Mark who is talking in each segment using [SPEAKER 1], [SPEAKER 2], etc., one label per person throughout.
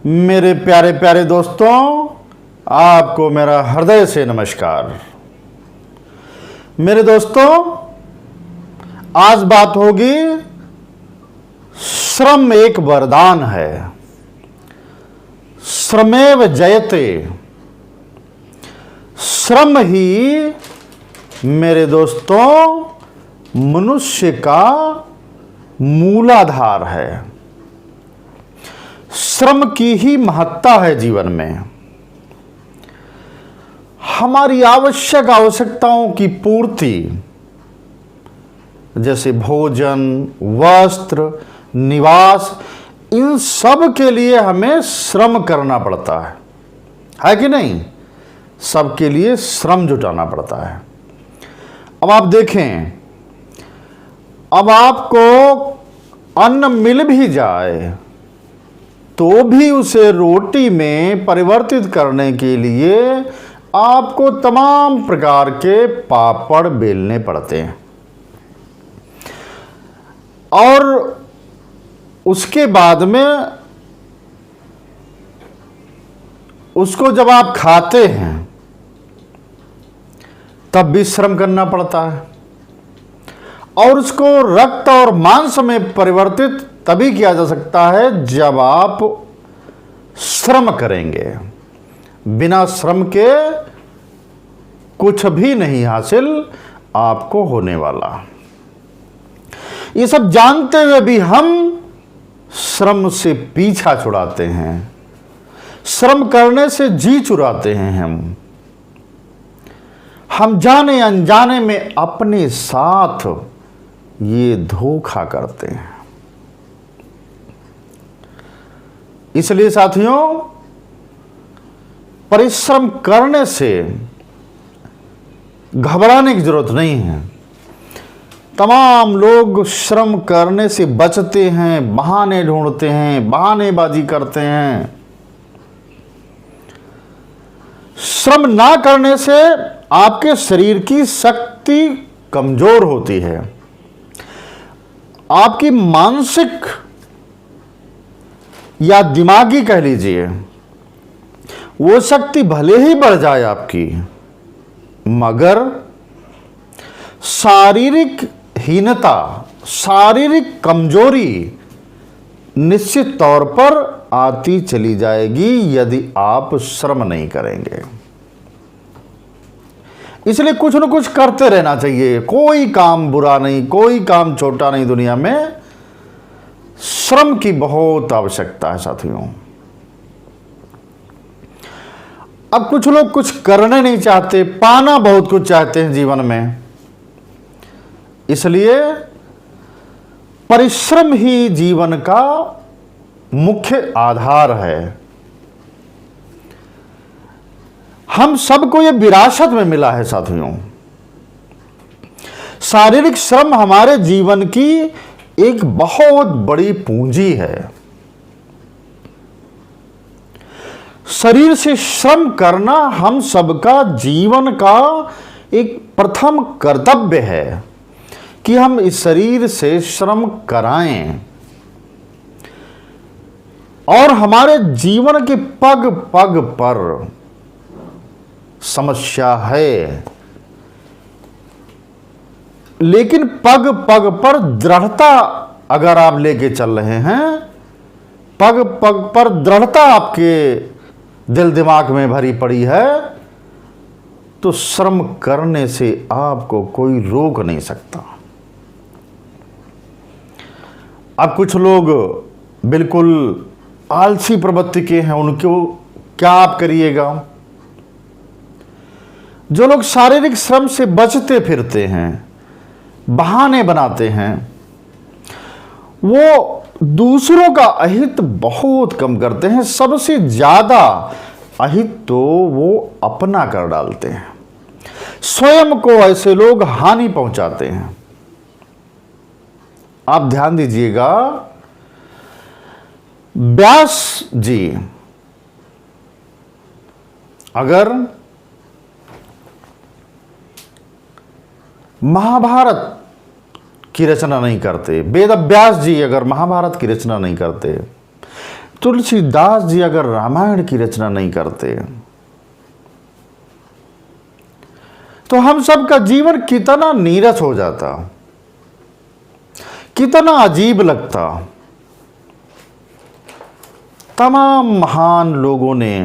[SPEAKER 1] मेरे प्यारे प्यारे दोस्तों, आपको मेरा हृदय से नमस्कार। मेरे दोस्तों, आज बात होगी श्रम एक वरदान है। श्रमेव जयते। श्रम ही मेरे दोस्तों मनुष्य का मूलाधार है। श्रम की ही महत्ता है जीवन में। हमारी आवश्यकताओं की पूर्ति, जैसे भोजन, वस्त्र, निवास, इन सब के लिए हमें श्रम करना पड़ता है कि नहीं? सबके लिए श्रम जुटाना पड़ता है। अब आप देखें, अब आपको अन्न मिल भी जाए तो भी उसे रोटी में परिवर्तित करने के लिए आपको तमाम प्रकार के पापड़ बेलने पड़ते हैं, और उसके बाद में उसको जब आप खाते हैं तब भी श्रम करना पड़ता है, और उसको रक्त और मांस में परिवर्तित तभी किया जा सकता है जब आप श्रम करेंगे। बिना श्रम के कुछ भी नहीं हासिल आपको होने वाला। ये सब जानते हुए भी हम श्रम से पीछा छुड़ाते हैं, श्रम करने से जी चुराते हैं। हम जाने अनजाने में अपने साथ ये धोखा करते हैं। इसलिए साथियों, परिश्रम करने से घबराने की जरूरत नहीं है। तमाम लोग श्रम करने से बचते हैं, बहाने ढूंढते हैं, बहानेबाजी करते हैं। श्रम ना करने से आपके शरीर की शक्ति कमजोर होती है। आपकी मानसिक या दिमागी कह लीजिए, वो शक्ति भले ही बढ़ जाए आपकी, मगर शारीरिक हीनता, शारीरिक कमजोरी निश्चित तौर पर आती चली जाएगी यदि आप श्रम नहीं करेंगे। इसलिए कुछ न कुछ करते रहना चाहिए। कोई काम बुरा नहीं, कोई काम छोटा नहीं। दुनिया में श्रम की बहुत आवश्यकता है साथियों। अब कुछ लोग कुछ करने नहीं चाहते, पाना बहुत कुछ चाहते हैं जीवन में। इसलिए परिश्रम ही जीवन का मुख्य आधार है। हम सबको यह विरासत में मिला है साथियों। शारीरिक श्रम हमारे जीवन की एक बहुत बड़ी पूंजी है। शरीर से श्रम करना हम सबका जीवन का एक प्रथम कर्तव्य है कि हम इस शरीर से श्रम कराएं, और हमारे जीवन के पग पग पर समस्या है, लेकिन पग पग पर दृढ़ता अगर आप लेके चल रहे हैं, पग पग पर दृढ़ता आपके दिल दिमाग में भरी पड़ी है, तो श्रम करने से आपको कोई रोक नहीं सकता। अब कुछ लोग बिल्कुल आलसी प्रवृत्ति के हैं, उनको क्या आप करिएगा? जो लोग शारीरिक श्रम से बचते फिरते हैं, बहाने बनाते हैं, वो दूसरों का अहित बहुत कम करते हैं। सबसे ज्यादा अहित तो वो अपना कर डालते हैं। स्वयं को ऐसे लोग हानि पहुंचाते हैं। आप ध्यान दीजिएगा, व्यास जी अगर महाभारत की रचना नहीं करते, वेद व्यास जी अगर महाभारत की रचना नहीं करते, तुलसीदास जी अगर रामायण की रचना नहीं करते तो हम सब का जीवन कितना नीरस हो जाता, कितना अजीब लगता। तमाम महान लोगों ने,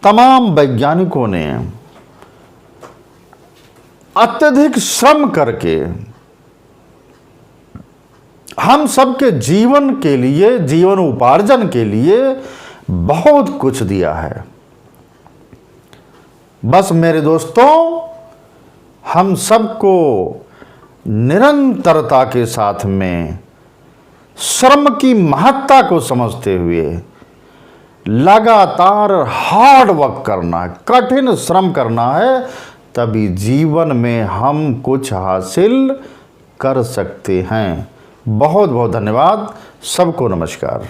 [SPEAKER 1] तमाम वैज्ञानिकों ने अत्यधिक श्रम करके हम सबके जीवन के लिए, जीवन उपार्जन के लिए बहुत कुछ दिया है। बस मेरे दोस्तों, हम सबको निरंतरता के साथ में श्रम की महत्ता को समझते हुए लगातार हार्ड वर्क करना है, कठिन श्रम करना है, तभी जीवन में हम कुछ हासिल कर सकते हैं। बहुत बहुत धन्यवाद। सबको नमस्कार।